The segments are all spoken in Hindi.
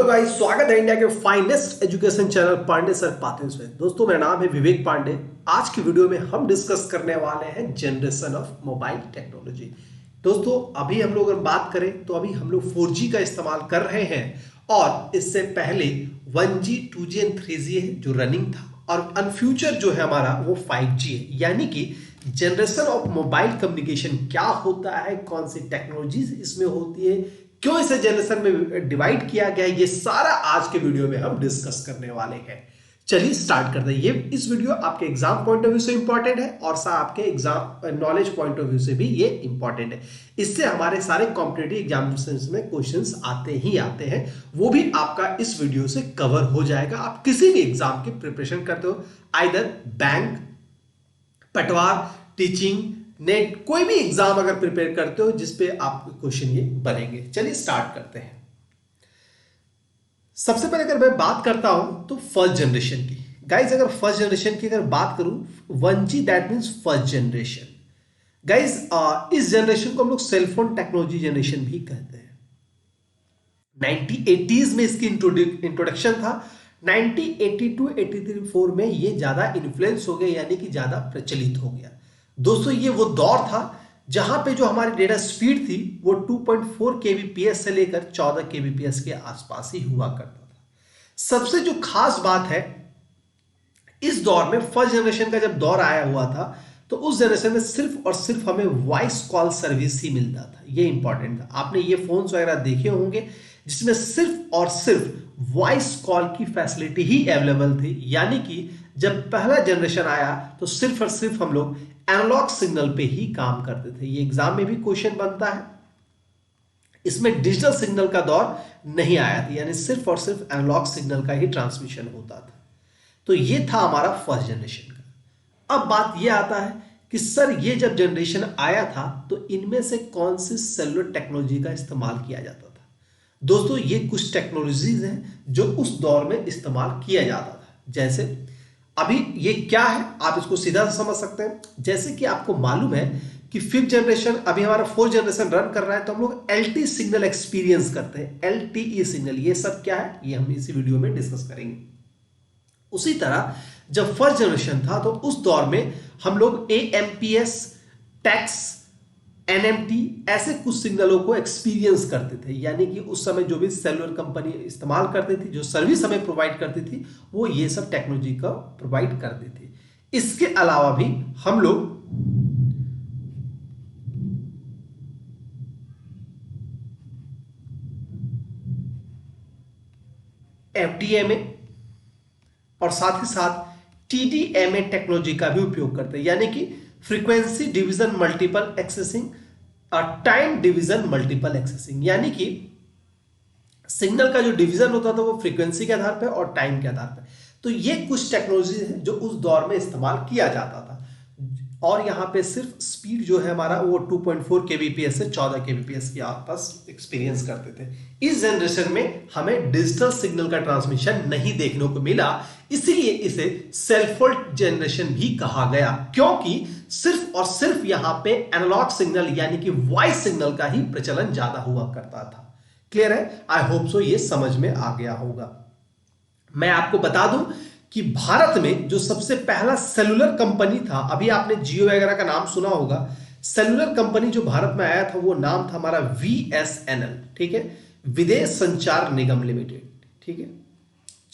गाइस, स्वागत है इंडिया के finest education channel Pandey sir पाथेस में। दोस्तों, मेरा नाम है विवेक पांडे। आज की वीडियो में हम डिस्कस करने वाले हैं जनरेशन ऑफ मोबाइल टेक्नोलॉजी। दोस्तों, अभी हम लोग अगर बात करें तो अभी हम लोग 4G का इस्तेमाल कर रहे हैं और इससे पहले 1G, 2G एंड 3G है जो रनिंग था, और फ्यूचर जो है हमारा वो 5G है। यानी कि जनरेशन ऑफ मोबाइल कम्युनिकेशन क्या होता है, कौन सी टेक्नोलॉजीज इसमें होती है, क्यों इसे जनरेशन में डिवाइड किया गया है, ये सारा आज के वीडियो में हम डिस्कस करने वाले हैं। चलिए स्टार्ट करते हैं। ये इस वीडियो आपके एग्जाम पॉइंट ऑफ व्यू से इंपॉर्टेंट है और आपके exam knowledge point of view से भी ये इंपॉर्टेंट है। इससे हमारे सारे कॉम्पिटिटिव एग्जामिनेशंस में क्वेश्चंस आते ही आते हैं, वो भी आपका इस वीडियो से कवर हो जाएगा। आप किसी भी एग्जाम की प्रिपरेशन करते हो, आइदर बैंक, पटवार, टीचिंग, नेट, कोई भी एग्जाम अगर प्रिपेयर करते हो जिसपे आप क्वेश्चन ये बनेंगे। चलिए स्टार्ट करते हैं। सबसे पहले अगर मैं बात करता हूं तो फर्स्ट जनरेशन की। गाइज, अगर फर्स्ट जनरेशन की अगर बात करूं, 1G that means first generation. Guys, इस जनरेशन को हम लोग सेलफोन टेक्नोलॉजी जनरेशन भी कहते हैं। 1980s में इसकी इंट्रोडक्शन था। 1982-83-4 में ये ज्यादा इन्फ्लुएंस हो गया, यानी कि ज्यादा प्रचलित हो गया। दोस्तों, ये वो दौर था जहां पे जो हमारी डेटा स्पीड थी वो 2.4 kbps से लेकर 14 kbps के आसपास ही हुआ करता था। सबसे जो खास बात है, इस दौर में फर्स्ट जनरेशन का जब दौर आया हुआ था तो उस जनरेशन में सिर्फ और सिर्फ हमें वॉइस कॉल सर्विस ही मिलता था। ये इंपॉर्टेंट था। आपने ये फोन्स वगैरह देखे होंगे जिसमें सिर्फ और सिर्फ वॉइस कॉल की फैसिलिटी ही अवेलेबल थी। यानी कि जब पहला जनरेशन आया तो सिर्फ और सिर्फ हम लोग एनालॉग सिग्नल पे ही काम करते थे। ये एग्जाम में भी क्वेश्चन बनता है। इसमें डिजिटल सिग्नल का दौर नहीं आया था, यानी सिर्फ और सिर्फ एनालॉग सिग्नल का ही ट्रांसमिशन होता था। तो ये था हमारा फर्स्ट जनरेशन का। अब बात ये आता है कि सर, ये जब जनरेशन आया था तो इनमें से कौन सी सेलुलर टेक्नोलॉजी का इस्तेमाल किया जाता था। दोस्तों, ये कुछ टेक्नोलॉजीज हैं जो उस दौर में इस्तेमाल किया जाता था। जैसे अभी ये क्या है, आप इसको सीधा समझ सकते हैं। जैसे कि आपको मालूम है कि फिफ्थ जनरेशन, अभी हमारा फोर्थ जनरेशन रन कर रहा है, तो हम लोग LTE सिग्नल एक्सपीरियंस करते हैं। LTE सिग्नल, ये सब क्या है, ये हम इसी वीडियो में डिस्कस करेंगे। उसी तरह जब फर्स्ट जनरेशन था तो उस दौर में हम लोग AMPS, टैक्स, NMT ऐसे कुछ सिग्नलों को एक्सपीरियंस करते थे। यानी कि उस समय जो भी सेलुलर कंपनी इस्तेमाल करती थी, जो सर्विस हमें प्रोवाइड करती थी, वो ये सब टेक्नोलॉजी का प्रोवाइड करती थी। इसके अलावा भी हम लोग FDMA और साथ ही साथ TDMA टेक्नोलॉजी का भी उपयोग करते हैं। यानी कि फ्रीक्वेंसी डिवीजन मल्टीपल एक्सेसिंग और टाइम डिवीजन मल्टीपल एक्सेसिंग। यानी कि सिग्नल का जो डिवीजन होता था वो फ्रीक्वेंसी के आधार पर और टाइम के आधार पर। तो ये कुछ टेक्नोलॉजी है जो उस दौर में इस्तेमाल किया जाता था। और यहां पे सिर्फ स्पीड जो है हमारा वो 2.4 kbps से 14 kbps के आसपास एक्सपीरियंस करते थे। इस जनरेशन में हमें डिजिटल सिग्नल का ट्रांसमिशन नहीं देखने को मिला, इसीलिए इसे सेलफोन जनरेशन भी कहा गया, क्योंकि सिर्फ और सिर्फ यहां पे एनालॉग सिग्नल यानी कि वॉइस सिग्नल का ही प्रचलन ज्यादा हुआ करता था। क्लियर है? आई होप सो ये समझ में आ गया होगा। मैं आपको बता दूं कि भारत में जो सबसे पहला सेलुलर कंपनी था, अभी आपने जियो वगैरह का नाम सुना होगा, सेलुलर कंपनी जो भारत में आया था वो नाम था हमारा VSNL। ठीक है, विदेश संचार निगम लिमिटेड। ठीक है,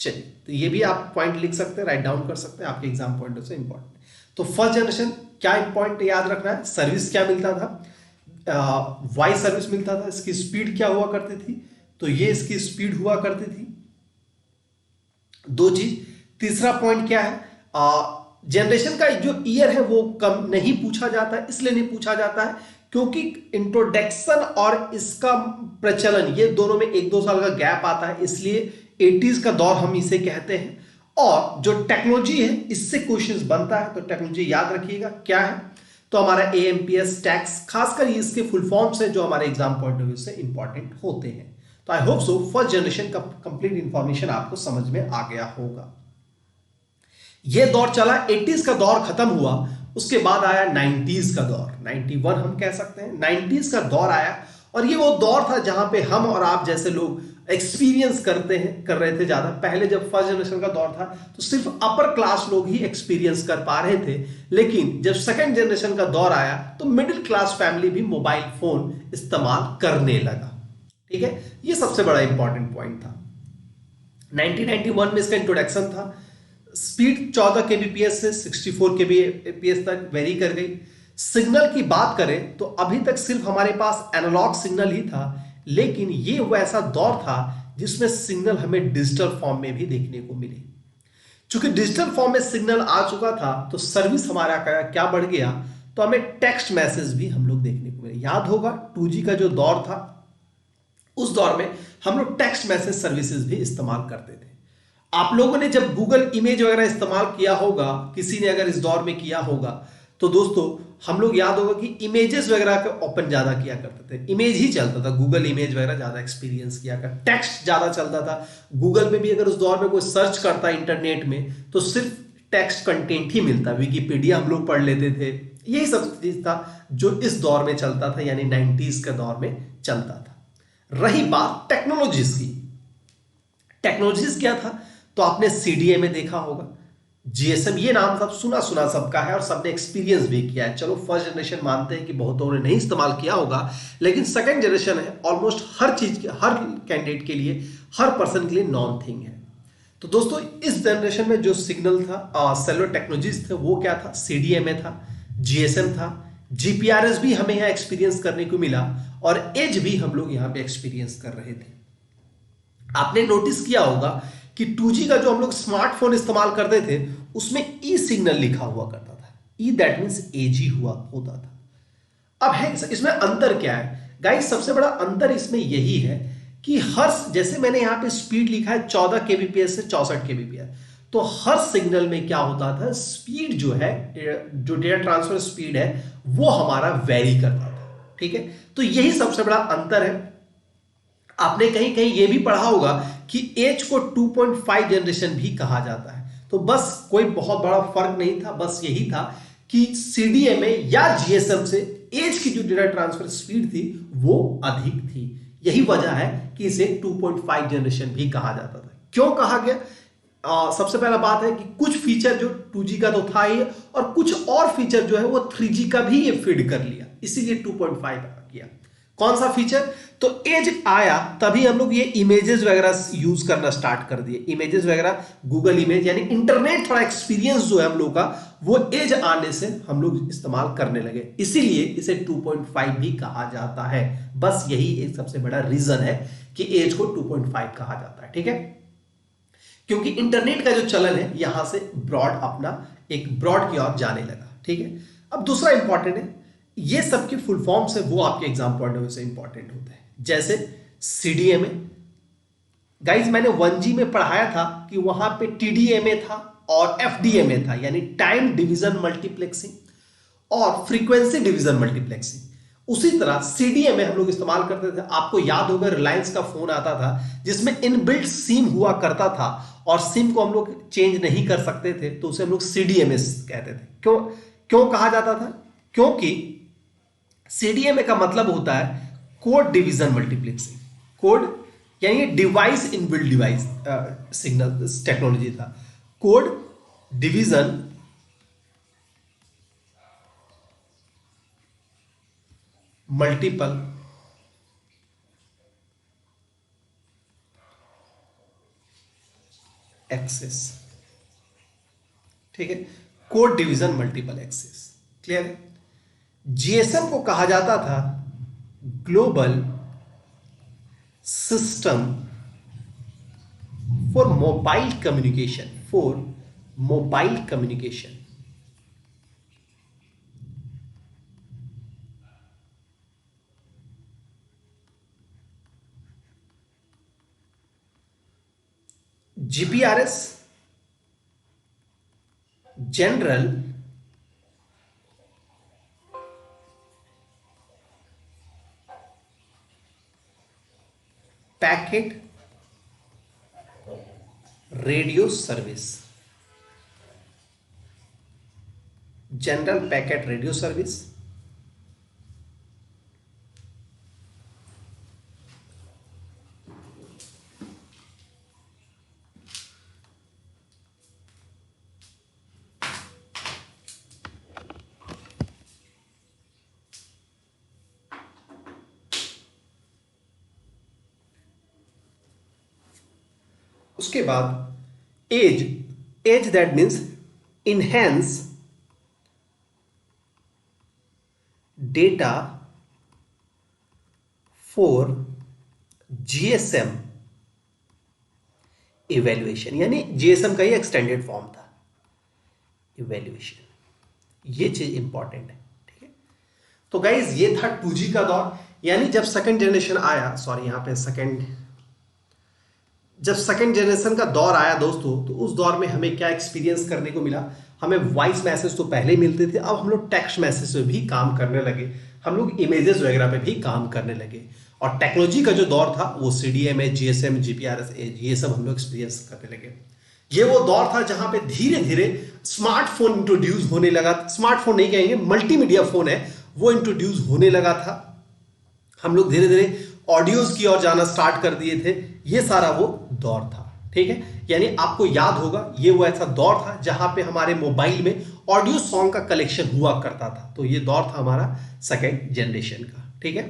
चलिए, तो ये भी आप पॉइंट लिख सकते हैं, राइट डाउन कर सकते हैं, आपके एग्जाम पॉइंट से इंपॉर्टेंट। तो फर्स्ट जनरेशन क्या इंपॉर्टेंट याद रखना है, सर्विस क्या मिलता था, वॉइस सर्विस मिलता था। इसकी स्पीड क्या हुआ करती थी, तो ये इसकी स्पीड हुआ करती थी। दो चीज। तीसरा पॉइंट क्या है, जनरेशन का जो ईयर है वो कम नहीं पूछा जाता है। इसलिए नहीं पूछा जाता है क्योंकि इंट्रोडक्शन और इसका प्रचलन, ये दोनों में 1-2 साल का गैप आता है, इसलिए 80s का दौर हम इसे कहते हैं। और जो टेक्नोलॉजी है इससे क्वेश्चंस बनता है, तो टेक्नोलॉजी याद रखिएगा क्या है, तो हमारा AMPS, टैक्स, खासकर इसके फुल फॉर्म्स हैं जो हमारे एग्जाम पॉइंट ऑफ व्यू से इंपॉर्टेंट होते हैं। तो I hope so first generation का कंप्लीट इंफॉर्मेशन आपको समझ में आ गया होगा। यह दौर चला, 80s का दौर खत्म हुआ, उसके बाद आया 90s का दौर, 91 हम कह सकते हैं। 90s का दौर आया और ये वो दौर था जहां पे हम और आप जैसे लोग एक्सपीरियंस कर रहे थे ज्यादा। पहले जब फर्स्ट जनरेशन का दौर था तो सिर्फ अपर क्लास लोग ही एक्सपीरियंस कर पा रहे थे, लेकिन जब सेकंड जनरेशन का दौर आया तो मिडिल क्लास फैमिली भी मोबाइल फोन इस्तेमाल करने लगा। ठीक है, ये सबसे बड़ा इंपॉर्टेंट पॉइंट था। 1991 में इसका इंट्रोडक्शन था। स्पीड 14 kbps से 64 kbps तक वेरी कर गई। सिग्नल की बात करें तो अभी तक सिर्फ हमारे पास एनालॉग सिग्नल ही था, लेकिन ये वो ऐसा दौर था जिसमें सिग्नल हमें डिजिटल फॉर्म में भी देखने को मिले। चूंकि डिजिटल फॉर्म में सिग्नल आ चुका था तो सर्विस हमारा क्या बढ़ गया, तो हमें टेक्स्ट मैसेज भी हम लोग देखने को मिले। याद होगा 2G का जो दौर था, उस दौर में हम लोग टेक्स्ट मैसेज सर्विसेज भी इस्तेमाल करते थे। आप लोगों ने जब गूगल इमेज वगैरह इस्तेमाल किया होगा, किसी ने अगर इस दौर में किया होगा, तो दोस्तों हम लोग याद होगा कि इमेजेस वगैरह का ओपन ज्यादा किया करते थे। इमेज ही चलता था, गूगल इमेज वगैरह ज्यादा एक्सपीरियंस किया कर, टेक्स्ट ज्यादा चलता था। गूगल में भी अगर उस दौर में कोई सर्च करता इंटरनेट में तो सिर्फ टेक्स्ट कंटेंट ही मिलता। विकिपीडिया हम लोग पढ़ लेते थे। यही सब चीज था जो इस दौर में चलता था, यानी 90s के दौर में चलता था। रही बात टेक्नोलॉजीज की, टेक्नोलॉजीज क्या था, तो आपने सीडीएमए देखा होगा, जीएसएम, ये नाम सब सुना सुना सबका है और सबने एक्सपीरियंस भी किया है। चलो फर्स्ट जनरेशन मानते हैं कि बहुतों ने नहीं इस्तेमाल किया होगा, लेकिन सेकंड जनरेशन है, ऑलमोस्ट हर चीज के, हर कैंडिडेट के लिए, हर पर्सन के लिए नॉन थिंग है। तो दोस्तों इस जनरेशन में जो सिग्नल था, सेलुलर टेक्नोलॉजीज थे, वो क्या था, सीडीएमए था, जीएसएम था, जीपीआरएस भी हमें यहाँ एक्सपीरियंस करने को मिला और एज भी हम लोग यहाँ पे एक्सपीरियंस कर रहे थे। आपने नोटिस किया होगा कि 2G का जो हम लोग स्मार्टफोन इस्तेमाल करते थे उसमें ई सिग्नल लिखा हुआ करता था। ई दैट मींस एजी हुआ होता था। अब है इसमें अंतर क्या है गाइस, सबसे बड़ा अंतर इसमें यही है कि हर, जैसे मैंने यहां पे स्पीड लिखा है 14 kbps से 64 kbps, तो हर सिग्नल में क्या होता था, स्पीड जो है, जो डेटा ट्रांसफर स्पीड है वो हमारा वेरी करता था। ठीक है, तो यही सबसे बड़ा अंतर है। आपने कहीं कहीं ये भी पढ़ा होगा कि एज को 2.5 जनरेशन भी कहा जाता है। तो बस कोई बहुत बड़ा फर्क नहीं था, बस यही था कि सीडीएमए या जीएसएम से एज की जो डेटा ट्रांसफर स्पीड थी वो अधिक थी। यही वजह है कि इसे 2.5 जनरेशन भी कहा जाता था। क्यों कहा गया? सबसे पहला बात है कि कुछ फीचर जो 2G का तो था ही, और कुछ और फीचर जो है वो 3G का भी ये फीड कर लिया, इसीलिए 2.5 किया। कौन सा फीचर? तो एज आया तभी हम लोग ये इमेजेस वगैरह यूज करना स्टार्ट कर दिए। इमेजेस वगैरह, गूगल इमेज, यानी इंटरनेट थोड़ा एक्सपीरियंस जो है हम लोग का, वो एज आने से हम लोग इस्तेमाल करने लगे, इसीलिए इसे 2.5 भी कहा जाता है। बस यही एक सबसे बड़ा रीजन है कि एज को 2.5 कहा जाता है। ठीक है, क्योंकि इंटरनेट का जो चलन है यहां से ब्रॉड, अपना एक ब्रॉड की ओर जाने लगा। ठीक है, अब दूसरा इंपॉर्टेंट है, ये सब की फुल फॉर्म्स है वो आपके एग्जाम पॉइंट ऑफ व्यू से इंपॉर्टेंट होते हैं। जैसे सीडीएमए, गाइज मैंने 1G में पढ़ाया था कि वहां पे टीडीएमए था और एफडीएमए था, यानी टाइम डिवीजन मल्टीप्लेक्सिंग और फ्रीक्वेंसी डिवीजन मल्टीप्लेक्सिंग। उसी तरह सीडीएमए हम लोग इस्तेमाल करते थे। आपको याद होगा रिलायंस का फोन आता था जिसमें इनबिल्ट सिम हुआ करता था और सिम को हम लोग चेंज नहीं कर सकते थे, तो उसे हम लोग सीडीएमए कहते थे। क्यों क्यों कहा जाता था? क्योंकि सीडीएमए का मतलब होता है कोड डिवीजन मल्टीप्लेक्सिंग। कोड यानी device inbuilt device signal technology था। Code division multiple access. ठीक है, code division multiple access, clear है? जीएसएम को कहा जाता था global system for mobile communication, for mobile communication. GPRS general packet radio service, general packet radio service. उसके बाद edge, edge that means enhance data for GSM evaluation, यानी जीएसएम का ही एक्सटेंडेड फॉर्म था इवेल्युएशन। ये चीज इंपॉर्टेंट है, ठीक है। तो गाइज ये था 2G का दौर, यानी जब सेकंड जनरेशन आया, सॉरी यहां पे जब सेकंड जनरेशन का दौर आया दोस्तों, तो उस दौर में हमें क्या एक्सपीरियंस करने को मिला। हमें वॉइस मैसेज तो पहले ही मिलते थे, अब हम लोग टेक्स्ट मैसेज पे भी काम करने लगे, हम लोग इमेजेस वगैरह पे भी काम करने लगे। और टेक्नोलॉजी का जो दौर था वो CDMA, GSM, GPRS, ये सब हम लोग एक्सपीरियंस करने लगे। ये वो दौर था जहां पे धीरे धीरे स्मार्टफोन इंट्रोड्यूस होने लगा। स्मार्टफोन नहीं कहेंगे, मल्टीमीडिया फोन है वो इंट्रोड्यूस होने लगा था। हम लोग धीरे धीरे ऑडियोज की ओर जाना स्टार्ट कर दिए थे। ये सारा वो दौर था, ठीक है। यानी आपको याद होगा ये वो ऐसा दौर था जहां पे हमारे मोबाइल में ऑडियो सॉन्ग का कलेक्शन हुआ करता था। तो ये दौर था हमारा सेकेंड जनरेशन का, ठीक है।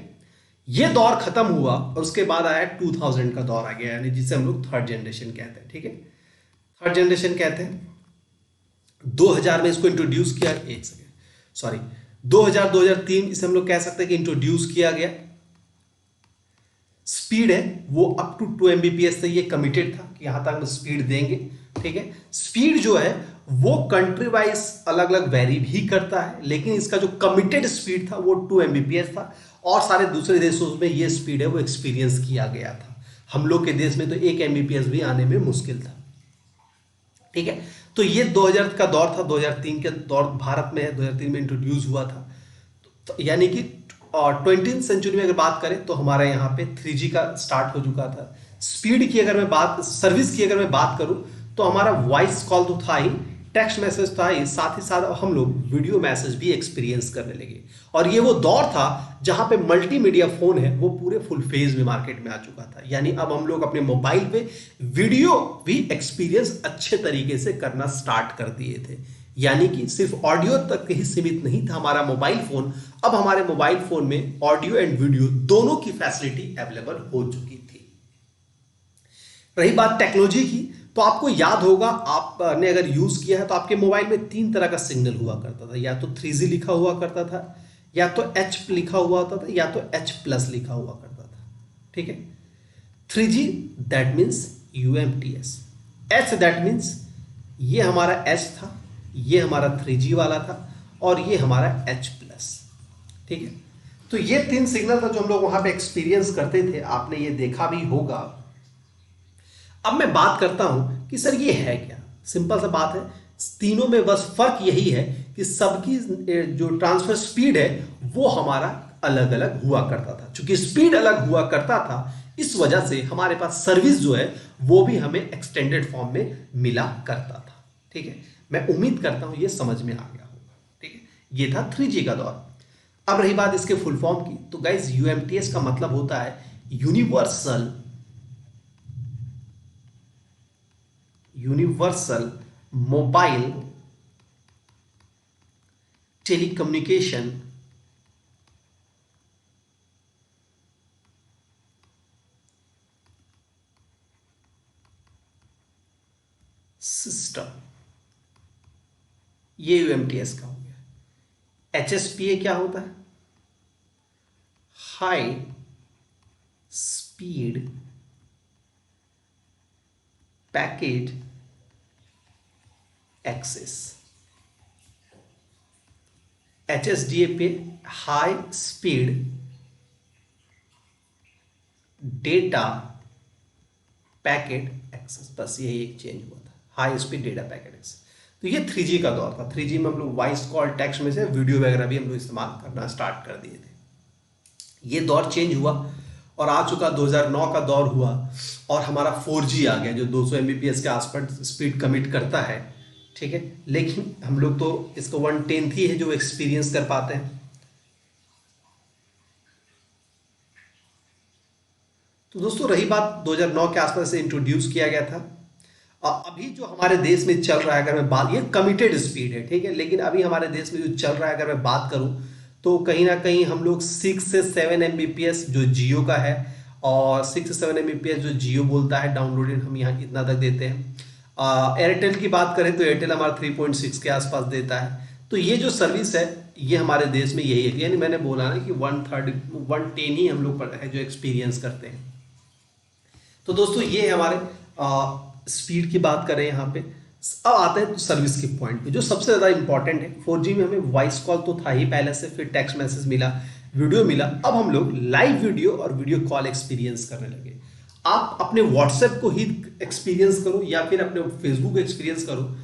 ये दौर खत्म हुआ और उसके बाद आया 2000 का दौर आ गया, यानी जिसे हम लोग थर्ड जनरेशन कहते हैं, ठीक है। थर्ड जनरेशन कहते हैं 2000 में इसको इंट्रोड्यूस किया, एक सेकेंड सॉरी 2003 इसे हम लोग कह सकते हैं कि इंट्रोड्यूस किया गया। स्पीड है वो अप टू 2 Mbps से ये कमिटेड था कि यहां तक हम स्पीड देंगे, ठीक है। स्पीड जो है वो कंट्री वाइज अलग अलग वेरी भी करता है, लेकिन इसका जो कमिटेड स्पीड था वो 2 Mbps था। और सारे दूसरे देशों में ये स्पीड है वो एक्सपीरियंस किया गया था। हम लोग के देश में तो 1 Mbps भी आने में मुश्किल था, ठीक है। तो ये 2000 का दौर था। 2003 के दौर भारत में है, 2003 में इंट्रोड्यूस हुआ था। तो यानी कि 20वीं सेंचुरी में अगर बात करें तो हमारे यहाँ पे 3G का स्टार्ट हो चुका था। स्पीड की अगर मैं बात, सर्विस की अगर मैं बात करूं तो हमारा वॉइस कॉल तो था ही, टेक्स्ट मैसेज था ही, साथ ही साथ हम लोग वीडियो मैसेज भी एक्सपीरियंस करने लगे। और ये वो दौर था जहां पे मल्टीमीडिया फोन है वो पूरे फुल फेज में मार्केट में आ चुका था। यानी अब हम लोग अपने मोबाइल पे वीडियो भी एक्सपीरियंस अच्छे तरीके से करना स्टार्ट कर दिए थे। यानी कि सिर्फ ऑडियो तक ही सीमित नहीं था हमारा मोबाइल फोन, अब हमारे मोबाइल फोन में ऑडियो एंड वीडियो दोनों की फैसिलिटी अवेलेबल हो चुकी थी। रही बात टेक्नोलॉजी की, तो आपको याद होगा, आपने अगर यूज किया है तो आपके मोबाइल में 3 तरह का सिग्नल हुआ करता था। या तो 3G लिखा हुआ करता था, या तो H लिखा हुआ होता था, या तो H+ लिखा हुआ करता था, ठीक है। 3G that means UMTS, H that means ये हमारा H था, ये हमारा 3G वाला था, और ये हमारा H+, ठीक है। तो ये 3 सिग्नल था जो हम लोग वहां पे एक्सपीरियंस करते थे, आपने ये देखा भी होगा। अब मैं बात करता हूं कि सर ये है क्या। सिंपल सा बात है, तीनों में बस फर्क यही है कि सबकी जो ट्रांसफर स्पीड है वो हमारा अलग अलग हुआ करता था। चूंकि स्पीड अलग हुआ करता था, इस वजह से हमारे पास सर्विस जो है वो भी हमें एक्सटेंडेड फॉर्म में मिला करता था, ठीक है। मैं उम्मीद करता हूं ये समझ में आ गया होगा, ठीक है। ये था 3G का दौर। अब रही बात इसके फुल फॉर्म की, तो गाइज UMTS का मतलब होता है यूनिवर्सल मोबाइल टेलीकम्युनिकेशन सिस्टम। ये UMTS का हो गया। HSPA क्या होता है? High speed packet access. HSDA पे high speed data packet access, बस यही एक चेंज हुआ था, high speed data packet access. तो ये 3G का दौर था। 3G में हम लोग वॉइस कॉल, टेक्स्ट में से वीडियो वगैरह भी हम लोग इस्तेमाल करना स्टार्ट कर दिए थे। ये दौर चेंज हुआ और आ चुका 2009 का दौर हुआ, और हमारा 4G आ गया जो 200 Mbps के आसपास स्पीड कमिट करता है, ठीक है। लेकिन हम लोग तो इसको 1/10 ही है जो एक्सपीरियंस कर पाते हैं। तो दोस्तों रही बात 2009 के आसपास से इंट्रोड्यूस किया गया था। अभी जो हमारे देश में चल रहा है, अगर मैं बात, ये कमिटेड स्पीड है, ठीक है, लेकिन अभी हमारे देश में जो चल रहा है अगर मैं बात करूं तो कहीं ना कहीं हम लोग 6 से 7 Mbps जो जियो का है, और 6 से 7 Mbps जो जियो बोलता है डाउनलोडेड हम यहाँ इतना तक देते हैं। एयरटेल की बात करें तो एयरटेल हमारा 3.6 के आसपास देता है। तो ये जो सर्विस है ये हमारे देश में यही है, यानी मैंने बोला ना कि 110 ही हम लोग है जो एक्सपीरियंस करते हैं। तो दोस्तों ये हमारे स्पीड की बात करें यहाँ पे। अब आते हैं सर्विस के पॉइंट पे जो सबसे ज़्यादा इंपॉर्टेंट है। 4G में हमें वॉइस कॉल तो था ही पहले से, फिर टेक्स्ट मैसेज मिला, वीडियो मिला, अब हम लोग लाइव वीडियो और वीडियो कॉल एक्सपीरियंस करने लगे। आप अपने व्हाट्सएप को ही एक्सपीरियंस करो या फिर अपने फेसबुक एक्सपीरियंस करो।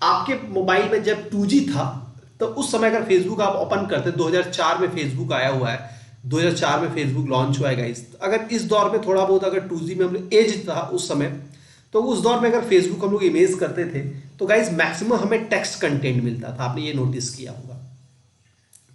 आपके मोबाइल में जब 2G था तो उस समय अगर फेसबुक आप ओपन करते, 2004 में फेसबुक आया हुआ है, 2004 में फेसबुक लॉन्च हुआ है गाइस। अगर इस दौर में थोड़ा बहुत अगर 2G में हम लोग एज था उस समय, तो उस दौर में अगर फेसबुक हम लोग इमेज करते थे तो गाइस मैक्सिमम हमें टेक्स्ट कंटेंट मिलता था, आपने ये नोटिस किया होगा।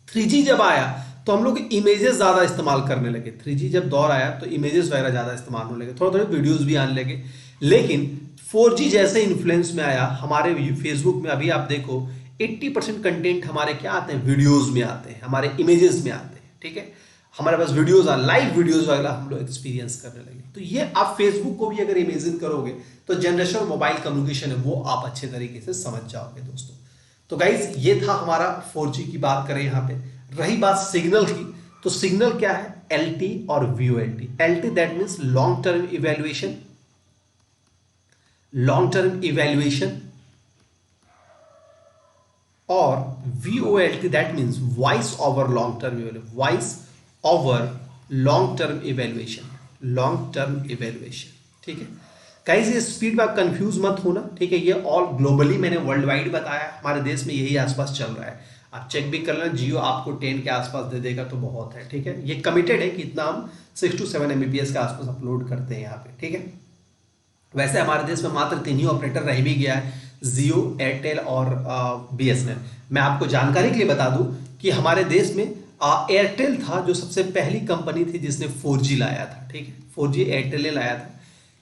3G जब आया तो हम लोग इमेजेस ज़्यादा इस्तेमाल करने लगे। 3G जब दौर आया तो इमेजेस वगैरह ज़्यादा इस्तेमाल होने लगे, थोड़ा थोड़े वीडियोस भी आने लगे। लेकिन 4G जैसे इन्फ्लुएंस में आया हमारे फेसबुक में, अभी आप देखो 80% कंटेंट हमारे क्या आते हैं, वीडियोस में आते हैं, हमारे इमेजेस में आते हैं। ठीक है, हमारे पास वीडियोस लाइव वीडियोस वगैरह हम लोग एक्सपीरियंस करने लगे। तो ये आप फेसबुक को भी अगर इमेजिन करोगे तो जनरेशन मोबाइल कम्युनिकेशन है वो आप अच्छे तरीके से समझ जाओगे दोस्तों। तो गाइज ये था हमारा 4G की बात करें। यहाँ पे रही बात सिग्नल की, तो सिग्नल क्या है, LT और VoLT। LT that means long term evaluation, और VoLT that means voice over long term evaluation, voice over long term evaluation. ठीक है गाइस, ये स्पीड में आप कंफ्यूज मत होना। ठीक है, ये ऑल ग्लोबली मैंने वर्ल्ड वाइड बताया, हमारे देश में यही आसपास चल रहा है। आप चेक भी कर लेना, जियो आपको 10 के आसपास दे देगा तो बहुत है। ठीक है, ये कमिटेड है कि इतना हम 6 to 7 Mbps के आसपास अपलोड करते हैं यहाँ पे। ठीक है, वैसे हमारे देश में मात्र 3 ही ऑपरेटर रह भी गया है, जियो, एयरटेल और BSNL। मैं आपको जानकारी के लिए बता दूं कि हमारे देश में एयरटेल था जो सबसे पहली कंपनी थी जिसने 4G लाया था। ठीक है, 4G एयरटेल ने लाया था।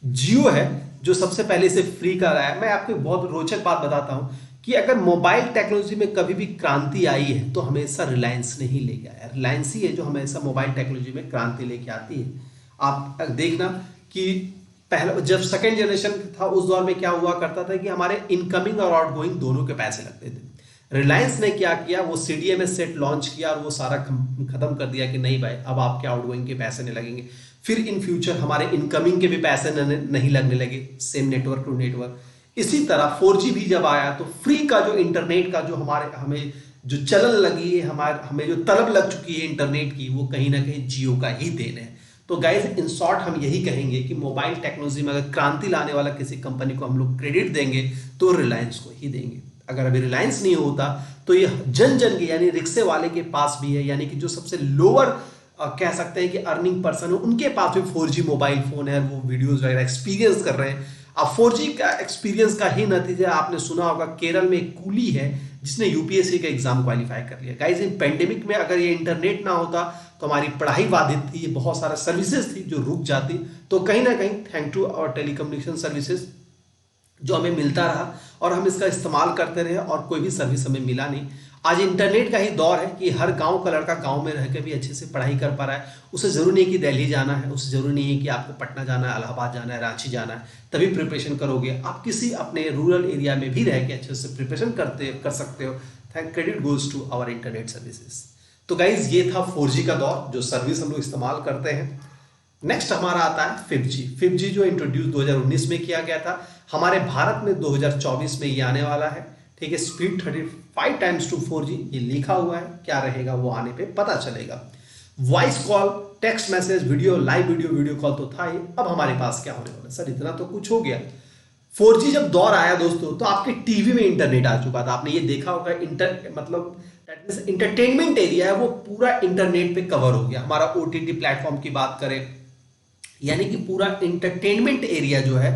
जियो है जो सबसे पहले से फ्री का लाया। मैं आपको बहुत रोचक बात बताता हूं कि अगर मोबाइल टेक्नोलॉजी में कभी भी क्रांति आई है तो हमेशा रिलायंस ने ही लेके आया। रिलायंस ही है जो हमेशा मोबाइल टेक्नोलॉजी में क्रांति लेके आती है। आप देखना कि पहला जब सेकेंड जनरेशन था उस दौर में क्या हुआ करता था कि हमारे इनकमिंग और आउटगोइंग दोनों के पैसे लगते थे। रिलायंस ने क्या किया, वो CDMA सेट लॉन्च किया और वो सारा खत्म कर दिया कि नहीं भाई अब आपके आउटगोइंग के पैसे नहीं लगेंगे। फिर इन फ्यूचर हमारे इनकमिंग के भी पैसे नहीं लगने लगे, सेम नेटवर्क टू नेटवर्क। इसी तरह 4G भी जब आया तो फ्री का जो इंटरनेट का जो हमें जो चलन लगी है, हमें जो तलब लग चुकी है इंटरनेट की, वो कहीं ना कहीं जियो का ही देन है। तो गाइज इन शॉर्ट हम यही कहेंगे कि मोबाइल टेक्नोलॉजी में अगर क्रांति लाने वाला किसी कंपनी को हम लोग क्रेडिट देंगे तो रिलायंस को ही देंगे। अगर अभी रिलायंस नहीं होता तो ये जन के यानी रिक्शे वाले के पास भी है, यानी कि जो सबसे लोअर कह सकते हैं कि अर्निंग पर्सन है उनके पास भी 4G मोबाइल फोन है, वो वीडियोस वगैरह एक्सपीरियंस कर रहे हैं। अब 4G का एक्सपीरियंस का ही नतीजा आपने सुना होगा, केरल में एक कूली है जिसने UPSC का एग्जाम क्वालिफाई कर लिया। गाइस इन पेंडेमिक में अगर ये इंटरनेट ना होता तो हमारी पढ़ाई बाधित थी, ये बहुत सारा सर्विसेज थी जो रुक जाती। तो कहीं ना कहीं थैंक टू और टेलीकम्युनिकेशन सर्विसेज जो हमें मिलता रहा और हम इसका इस्तेमाल करते रहे और कोई भी सर्विस हमें मिला नहीं। आज इंटरनेट का ही दौर है कि हर गांव का लड़का गांव में रहकर भी अच्छे से पढ़ाई कर पा रहा है। उसे जरूरी नहीं कि दिल्ली जाना है, उसे जरूरी नहीं है कि आपको पटना जाना है, इलाहाबाद जाना है, रांची जाना है तभी प्रिपरेशन करोगे। आप किसी अपने रूरल एरिया में भी रह के अच्छे से प्रिपरेशन कर सकते हो। Thank credit goes to our internet services. तो गाइज ये था 4G का दौर जो सर्विस हम लोग इस्तेमाल करते हैं। नेक्स्ट हमारा आता है 5G। 5G जो इंट्रोड्यूस 2019 में किया गया था, हमारे भारत में 2024 में ये आने वाला है। ठीक है, स्पीड 35 टाइम्स टू 4G ये लिखा हुआ है, क्या रहेगा वो आने पे पता चलेगा। Voice call, text message, video, live video call तो था ही, अब हमारे पास क्या होने वाला? सर इतना तो कुछ हो गया। 4G जब दौर आया दोस्तों तो आपके टीवी में इंटरनेट आ चुका था। आपने ये देखा होगा, मतलब इंटरटेनमेंट एरिया है वो पूरा इंटरनेट पे कवर हो गया। हमारा OTT प्लेटफॉर्म की बात करें, यानी कि पूरा इंटरटेनमेंट एरिया जो है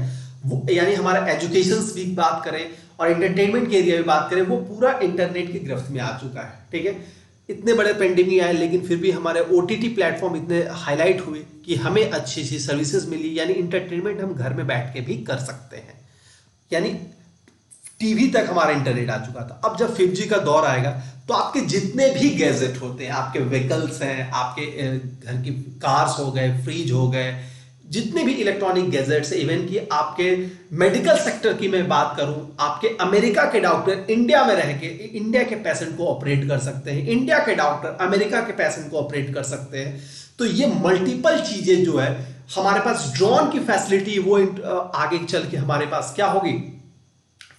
वो, यानी हमारा एजुकेशन की बात करें और एंटरटेनमेंट के एरिया में बात करें, वो पूरा इंटरनेट की गिरफ्त में आ चुका है। ठीक है, इतने बड़े पेंडेमिक आए लेकिन फिर भी हमारे OTT प्लेटफॉर्म इतने हाईलाइट हुए कि हमें अच्छी अच्छी सर्विसेज मिली, यानी इंटरटेनमेंट हम घर में बैठ के भी कर सकते हैं। यानी टीवी तक हमारा इंटरनेट आ चुका था। अब जब 5G का दौर आएगा तो आपके जितने भी गैजेट होते हैं, आपके व्हीकल्स हैं, आपके घर की कार्स हो गए, फ्रिज हो गए, जितने भी इलेक्ट्रॉनिक गैजेट्स, इवन कि आपके मेडिकल सेक्टर की मैं बात करूं, आपके अमेरिका के डॉक्टर इंडिया में रह के इंडिया के पेशेंट को ऑपरेट कर सकते हैं, इंडिया के डॉक्टर अमेरिका के पेशेंट को ऑपरेट कर सकते हैं। तो ये मल्टीपल चीजें जो है हमारे पास, ड्रोन की फैसिलिटी वो आगे चल के हमारे पास क्या होगी,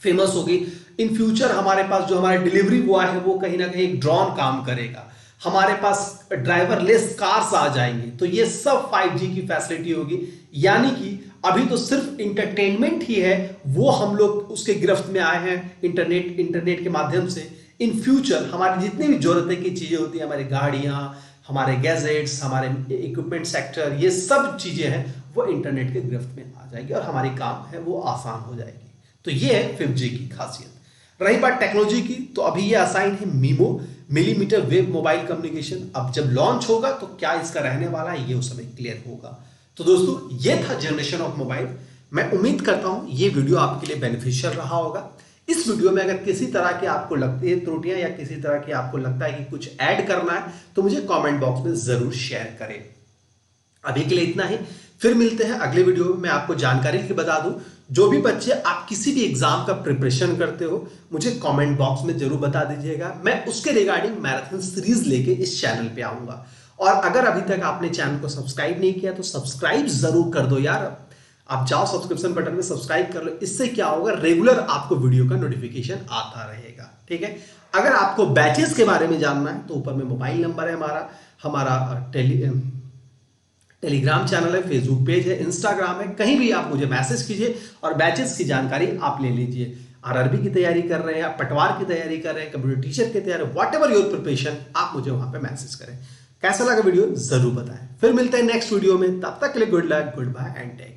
फेमस होगी। इन फ्यूचर हमारे पास जो हमारे डिलीवरी बॉय है वो कहीं ना कहीं ड्रोन काम करेगा, हमारे पास ड्राइवरलेस कार्स आ जाएंगे। तो ये सब 5G की फैसिलिटी होगी। यानी कि अभी तो सिर्फ इंटरटेनमेंट ही है, वो हम लोग उसके गिरफ्त में आए हैं इंटरनेट के माध्यम से। इन फ्यूचर हमारी जितनी भी जरूरत की चीजें होती है, हमारी गाड़ियां, हमारे गैजेट्स, हमारे इक्विपमेंट सेक्टर, ये सब चीजें हैं वो इंटरनेट के गिरफ्त में आ जाएगी और हमारी काम है वो आसान हो जाएगी। तो ये है 5G की खासियत। रही बात टेक्नोलॉजी की, तो अभी ये असाइन है memo, millimetre wave mobile communication. अब जब लॉन्च होगा तो क्या इसका रहने वाला है, ये उस समय क्लियर होगा। तो दोस्तों ये था जनरेशन ऑफ मोबाइल। मैं उम्मीद करता हूं ये वीडियो आपके लिए बेनिफिशियल रहा होगा। इस वीडियो में अगर किसी तरह की आपको लगती है त्रुटियां या किसी तरह की आपको लगता है कि कुछ ऐड करना है तो मुझे कमेंट बॉक्स में जरूर शेयर करें। अभी के लिए इतना ही, फिर मिलते हैं अगले वीडियो में। मैं आपको जानकारी के बता दूं, जो भी बच्चे आप किसी भी एग्जाम का प्रिपरेशन करते हो मुझे कमेंट बॉक्स में जरूर बता दीजिएगा। मैं उसके रिगार्डिंग मैराथन सीरीज लेके इस चैनल पे आऊंगा। और अगर अभी तक आपने चैनल को सब्सक्राइब नहीं किया तो सब्सक्राइब जरूर कर दो यार। आप जाओ सब्सक्रिप्शन बटन में सब्सक्राइब कर लो। इससे क्या होगा, रेगुलर आपको वीडियो का नोटिफिकेशन आता रहेगा। ठीक है। अगर आपको बैचेस के बारे में जानना है तो ऊपर में मोबाइल नंबर है हमारा टेलीग्राम चैनल है, फेसबुक पेज है, इंस्टाग्राम है, कहीं भी आप मुझे मैसेज कीजिए और बैचेस की जानकारी आप ले लीजिए। आरआरबी की तैयारी कर रहे हैं, आप पटवार की तैयारी कर रहे हैं, कंप्यूटर टीचर की तैयारी, व्हाट एवर योर प्रिपरेशन, आप मुझे वहां पे मैसेज करें। कैसा लगा वीडियो जरूर बताएं। फिर मिलते हैं नेक्स्ट वीडियो में, तब तक के लिए good luck, good bye and take.